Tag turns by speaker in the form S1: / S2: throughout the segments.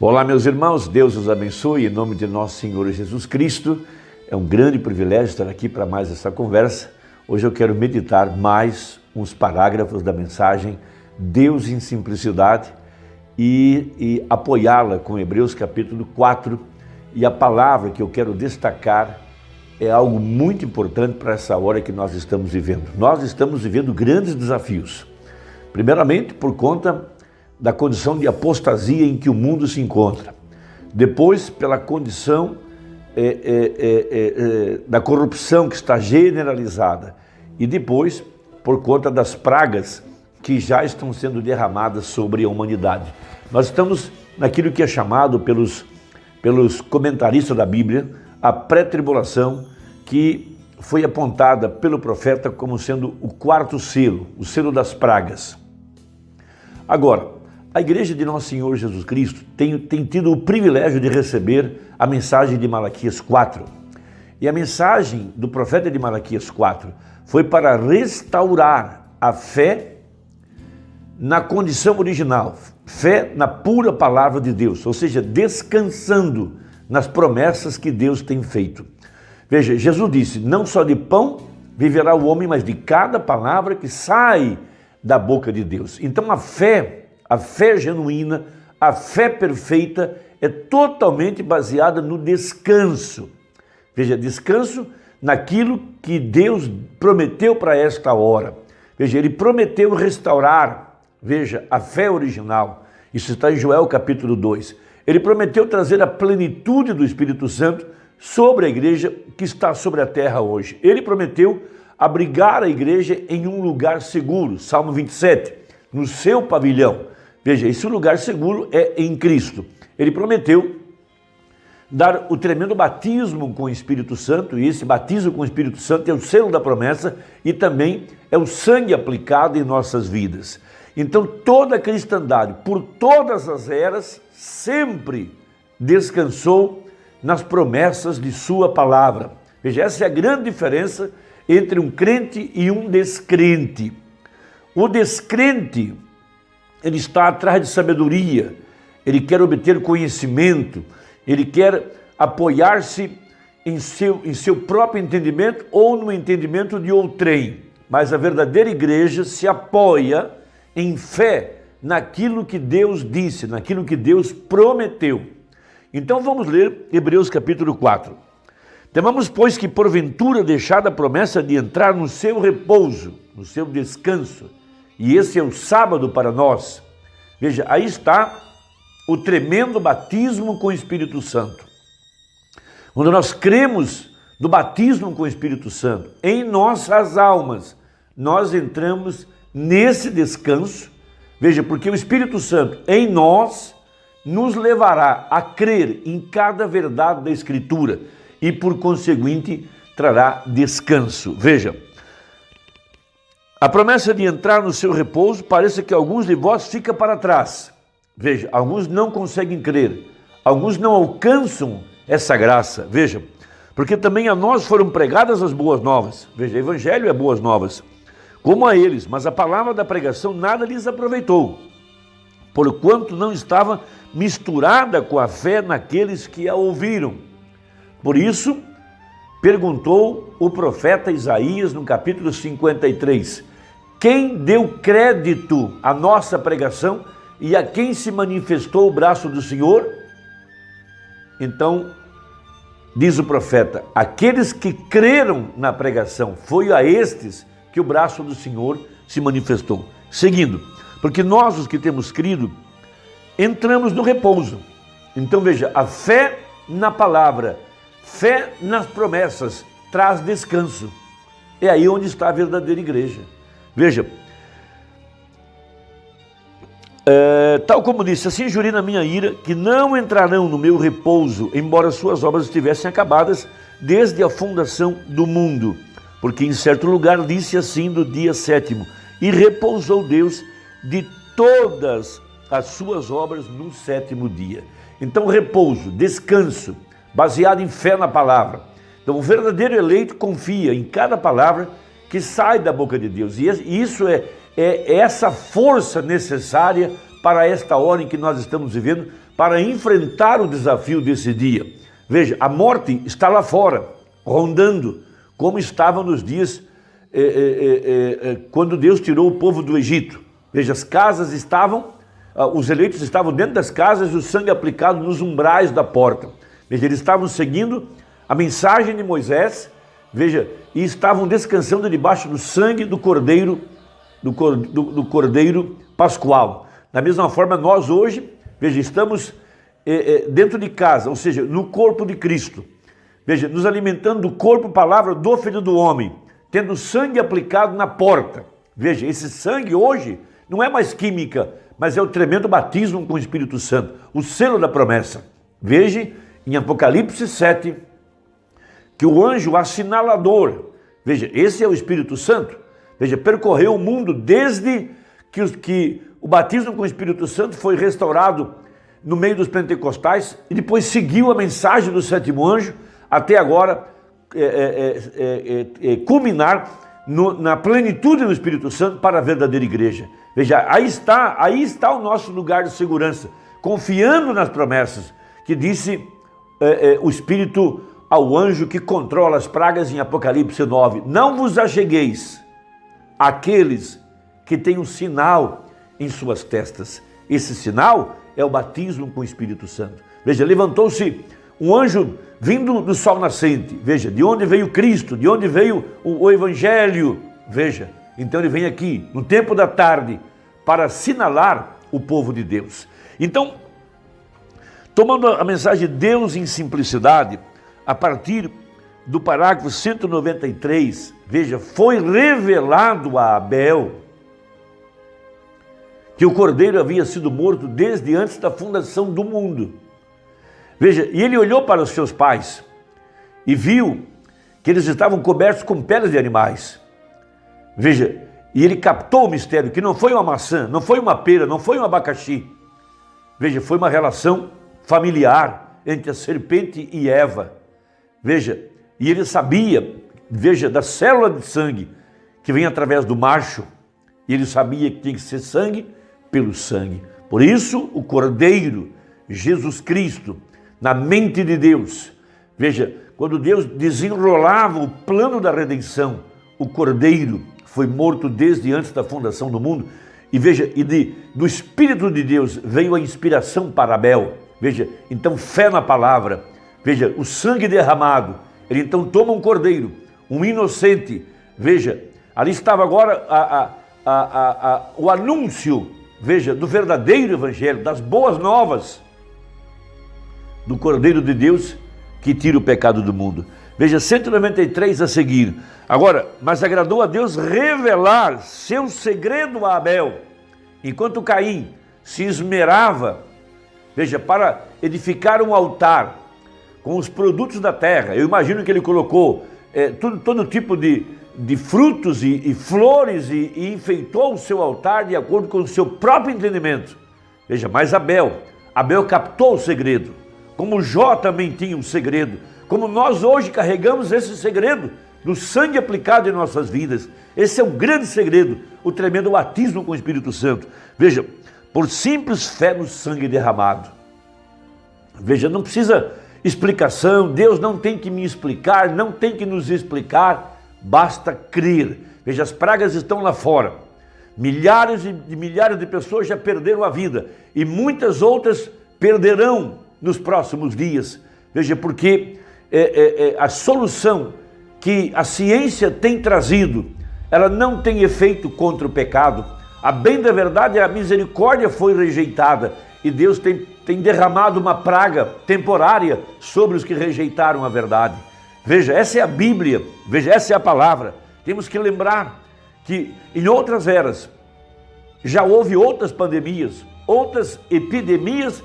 S1: Olá, meus irmãos, Deus os abençoe em nome de nosso Senhor Jesus Cristo. É um grande privilégio estar aqui para mais essa conversa. Hoje eu quero meditar mais uns parágrafos da mensagem Deus em Simplicidade e apoiá-la com Hebreus capítulo 4. E a palavra que eu quero destacar é algo muito importante para essa hora que nós estamos vivendo. Nós estamos vivendo grandes desafios. Primeiramente, por conta da condição de apostasia em que o mundo se encontra. Depois, pela condição da corrupção que está generalizada. E depois, por conta das pragas que já estão sendo derramadas sobre a humanidade. Nós estamos naquilo que é chamado pelos comentaristas da Bíblia, a pré-tribulação, que foi apontada pelo profeta como sendo o quarto selo, o selo das pragas. Agora, a igreja de nosso Senhor Jesus Cristo tem tido o privilégio de receber a mensagem de Malaquias 4. E a mensagem do profeta de Malaquias 4 foi para restaurar a fé na condição original, fé na pura palavra de Deus, ou seja, descansando nas promessas que Deus tem feito. Veja, Jesus disse, não só de pão viverá o homem, mas de cada palavra que sai da boca de Deus. Então a fé genuína, a fé perfeita é totalmente baseada no descanso. Veja, descanso naquilo que Deus prometeu para esta hora. Veja, Ele prometeu restaurar, veja, a fé original. Isso está em Joel capítulo 2. Ele prometeu trazer a plenitude do Espírito Santo sobre a igreja que está sobre a terra hoje. Ele prometeu abrigar a igreja em um lugar seguro, Salmo 27, no seu pavilhão. Veja, esse lugar seguro é em Cristo. Ele prometeu dar o tremendo batismo com o Espírito Santo, e esse batismo com o Espírito Santo é o selo da promessa e também é o sangue aplicado em nossas vidas. Então toda a cristandade, por todas as eras, sempre descansou nas promessas de sua palavra. Veja, essa é a grande diferença entre um crente e um descrente. O descrente, ele está atrás de sabedoria, ele quer obter conhecimento, ele quer apoiar-se em seu próprio entendimento ou no entendimento de outrem. Mas a verdadeira igreja se apoia em fé naquilo que Deus disse, naquilo que Deus prometeu. Então vamos ler Hebreus capítulo 4. Temamos, pois, que porventura deixada a promessa de entrar no seu repouso, no seu descanso, e esse é o sábado para nós. Veja, aí está o tremendo batismo com o Espírito Santo. Quando nós cremos no batismo com o Espírito Santo, em nossas almas, nós entramos nesse descanso. Veja, porque o Espírito Santo em nós nos levará a crer em cada verdade da Escritura e, por conseguinte, trará descanso. Veja, a promessa de entrar no seu repouso, parece que alguns de vós fica para trás. Veja, alguns não conseguem crer, alguns não alcançam essa graça. Veja, porque também a nós foram pregadas as boas novas. Veja, o evangelho é boas novas, como a eles, mas a palavra da pregação nada lhes aproveitou, porquanto não estava misturada com a fé naqueles que a ouviram. Por isso, perguntou o profeta Isaías no capítulo 53, quem deu crédito à nossa pregação e a quem se manifestou o braço do Senhor? Então, diz o profeta, aqueles que creram na pregação, foi a estes que o braço do Senhor se manifestou. Seguindo, porque nós, os que temos crido, entramos no repouso. Então veja, a fé na palavra, fé nas promessas, traz descanso. É aí onde está a verdadeira igreja. Veja, tal como disse, assim jurei na minha ira, que não entrarão no meu repouso, embora suas obras estivessem acabadas desde a fundação do mundo. Porque em certo lugar disse assim do dia 7º, e repousou Deus de todas as suas obras no 7º dia. Então repouso, descanso, baseado em fé na palavra. Então o verdadeiro eleito confia em cada palavra que sai da boca de Deus. E isso é essa força necessária para esta hora em que nós estamos vivendo, para enfrentar o desafio desse dia. Veja, a morte está lá fora, rondando, como estava nos dias quando Deus tirou o povo do Egito. Veja, as casas estavam, os eleitos estavam dentro das casas e o sangue aplicado nos umbrais da porta. Veja, eles estavam seguindo a mensagem de Moisés, veja, e estavam descansando debaixo do sangue do cordeiro, do cordeiro pascual. Da mesma forma, nós hoje, veja, estamos dentro de casa, ou seja, no corpo de Cristo. Veja, nos alimentando do corpo, palavra do Filho do Homem, tendo sangue aplicado na porta. Veja, esse sangue hoje não é mais química, mas é o tremendo batismo com o Espírito Santo, o selo da promessa. Veja, em Apocalipse 7, que o anjo assinalador, veja, esse é o Espírito Santo, veja, percorreu o mundo desde que o batismo com o Espírito Santo foi restaurado no meio dos pentecostais e depois seguiu a mensagem do sétimo anjo até agora culminar na plenitude do Espírito Santo para a verdadeira igreja. Veja, aí está o nosso lugar de segurança, confiando nas promessas que disse o Espírito ao anjo que controla as pragas em Apocalipse 9. Não vos achegueis àqueles que têm um sinal em suas testas. Esse sinal é o batismo com o Espírito Santo. Veja, levantou-se um anjo vindo do sol nascente. Veja, de onde veio Cristo, de onde veio o Evangelho. Veja, então ele vem aqui, no tempo da tarde, para assinalar o povo de Deus. Então, tomando a mensagem de Deus em simplicidade, a partir do parágrafo 193, veja, foi revelado a Abel que o cordeiro havia sido morto desde antes da fundação do mundo. Veja, e ele olhou para os seus pais e viu que eles estavam cobertos com peles de animais. Veja, e ele captou o mistério, que não foi uma maçã, não foi uma pera, não foi um abacaxi. Veja, foi uma relação familiar entre a serpente e Eva. Veja, e ele sabia, veja, da célula de sangue que vem através do macho, e ele sabia que tinha que ser sangue pelo sangue. Por isso, o Cordeiro, Jesus Cristo, na mente de Deus, veja, quando Deus desenrolava o plano da redenção, o Cordeiro foi morto desde antes da fundação do mundo, e veja, do Espírito de Deus veio a inspiração para Abel. Veja, então fé na palavra, veja, o sangue derramado, ele então toma um cordeiro, um inocente, veja, ali estava agora o anúncio, veja, do verdadeiro evangelho, das boas novas, do Cordeiro de Deus que tira o pecado do mundo. Veja, 193 a seguir. Agora, mas agradou a Deus revelar seu segredo a Abel, enquanto Caim se esmerava, veja, para edificar um altar com os produtos da terra. Eu imagino que ele colocou todo tipo de frutos e flores e enfeitou o seu altar de acordo com o seu próprio entendimento. Veja, mas Abel captou o segredo, como Jó também tinha um segredo, como nós hoje carregamos esse segredo do sangue aplicado em nossas vidas. Esse é um grande segredo, o tremendo batismo com o Espírito Santo. Veja, por simples fé no sangue derramado. Veja, não precisa explicação, Deus não tem que me explicar, não tem que nos explicar, basta crer. Veja, as pragas estão lá fora. Milhares de pessoas já perderam a vida e muitas outras perderão nos próximos dias. Veja, porque a solução que a ciência tem trazido, ela não tem efeito contra o pecado. A bem da verdade, a misericórdia foi rejeitada e Deus tem derramado uma praga temporária sobre os que rejeitaram a verdade. Veja, essa é a Bíblia, veja, essa é a palavra. Temos que lembrar que em outras eras já houve outras pandemias, outras epidemias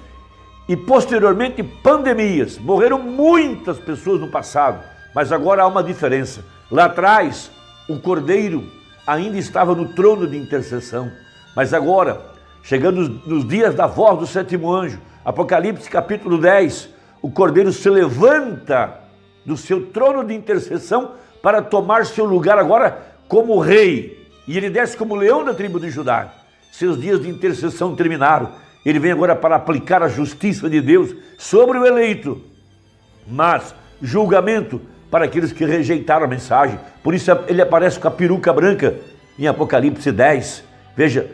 S1: e posteriormente pandemias. Morreram muitas pessoas no passado, mas agora há uma diferença. Lá atrás, o Cordeiro ainda estava no trono de intercessão, mas agora, chegando nos dias da voz do sétimo anjo, Apocalipse capítulo 10, o Cordeiro se levanta do seu trono de intercessão para tomar seu lugar agora como rei, e ele desce como leão da tribo de Judá. Seus dias de intercessão terminaram, ele vem agora para aplicar a justiça de Deus sobre o eleito, mas julgamento para aqueles que rejeitaram a mensagem. Por isso ele aparece com a peruca branca em Apocalipse 10. Veja,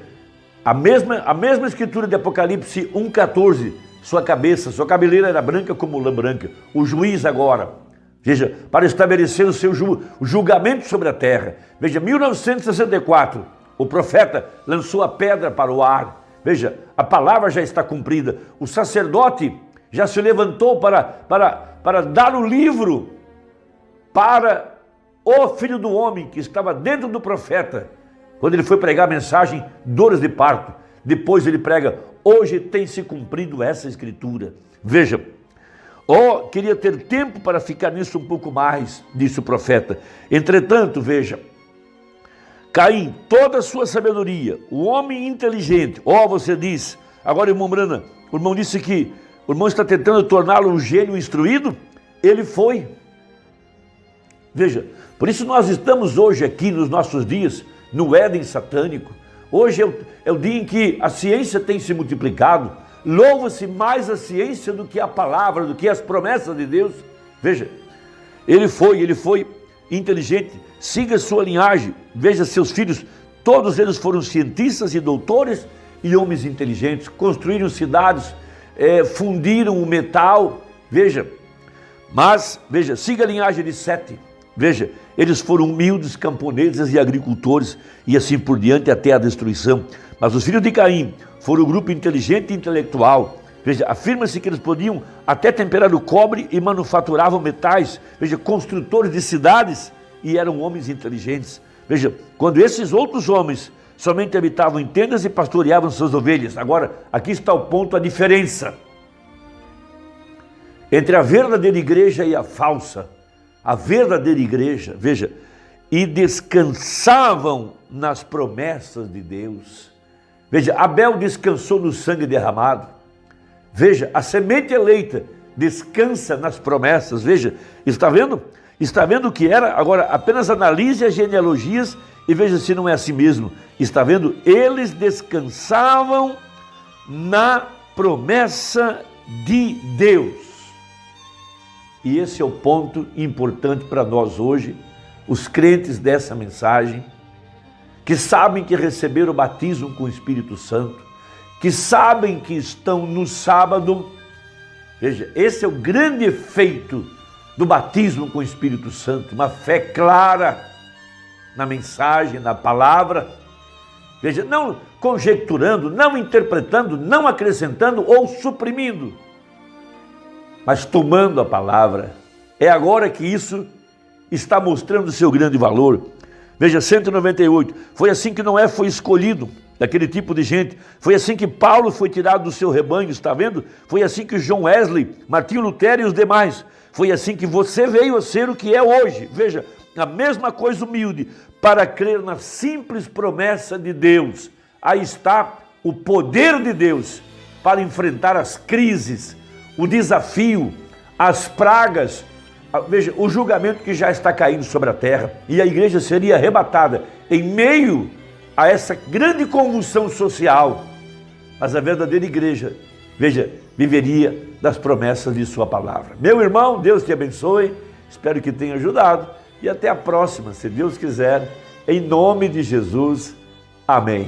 S1: a mesma escritura de Apocalipse 1,14, sua cabeleira era branca como lã branca. O juiz agora, veja, para estabelecer o seu julgamento sobre a terra. Veja, 1964, o profeta lançou a pedra para o ar. Veja, a palavra já está cumprida. O sacerdote já se levantou para dar o livro para o Filho do Homem que estava dentro do profeta. Quando ele foi pregar a mensagem, dores de parto. Depois ele prega, hoje tem se cumprido essa escritura. Veja, queria ter tempo para ficar nisso um pouco mais, disse o profeta. Entretanto, veja, Caim, toda a sua sabedoria, o homem inteligente, você diz, agora irmão Brana, o irmão disse que o irmão está tentando torná-lo um gênio instruído, ele foi. Veja, por isso nós estamos hoje aqui nos nossos dias, no Éden satânico. Hoje é o dia em que a ciência tem se multiplicado, louva-se mais a ciência do que a palavra, do que as promessas de Deus. Veja, ele foi inteligente, siga sua linhagem, veja seus filhos, todos eles foram cientistas e doutores e homens inteligentes, construíram cidades, fundiram o metal, veja, siga a linhagem de Sete, veja, eles foram humildes camponeses e agricultores e assim por diante até a destruição. Mas os filhos de Caim foram um grupo inteligente e intelectual. Veja, afirma-se que eles podiam até temperar o cobre e manufaturavam metais. Veja, construtores de cidades e eram homens inteligentes. Veja, quando esses outros homens somente habitavam em tendas e pastoreavam suas ovelhas. Agora, aqui está o ponto, a diferença entre a verdadeira igreja e a falsa. A verdadeira igreja, veja, e descansavam nas promessas de Deus. Veja, Abel descansou no sangue derramado. Veja, a semente eleita descansa nas promessas. Veja, está vendo? Está vendo o que era? Agora, apenas analise as genealogias e veja se não é assim mesmo. Está vendo? Eles descansavam na promessa de Deus. E esse é o ponto importante para nós hoje, os crentes dessa mensagem, que sabem que receberam o batismo com o Espírito Santo, que sabem que estão no sábado. Veja, esse é o grande efeito do batismo com o Espírito Santo, uma fé clara na mensagem, na palavra. Veja, não conjecturando, não interpretando, não acrescentando ou suprimindo, mas tomando a palavra. É agora que isso está mostrando o seu grande valor. Veja, 198, foi assim que Noé foi escolhido, daquele tipo de gente. Foi assim que Paulo foi tirado do seu rebanho, está vendo? Foi assim que John Wesley, Martinho Lutero e os demais. Foi assim que você veio a ser o que é hoje. Veja, a mesma coisa humilde, para crer na simples promessa de Deus. Aí está o poder de Deus para enfrentar as crises, o desafio, as pragas, veja, o julgamento que já está caindo sobre a terra, e a igreja seria arrebatada em meio a essa grande convulsão social. Mas a verdadeira igreja, veja, viveria das promessas de sua palavra. Meu irmão, Deus te abençoe, espero que tenha ajudado, e até a próxima, se Deus quiser, em nome de Jesus, amém.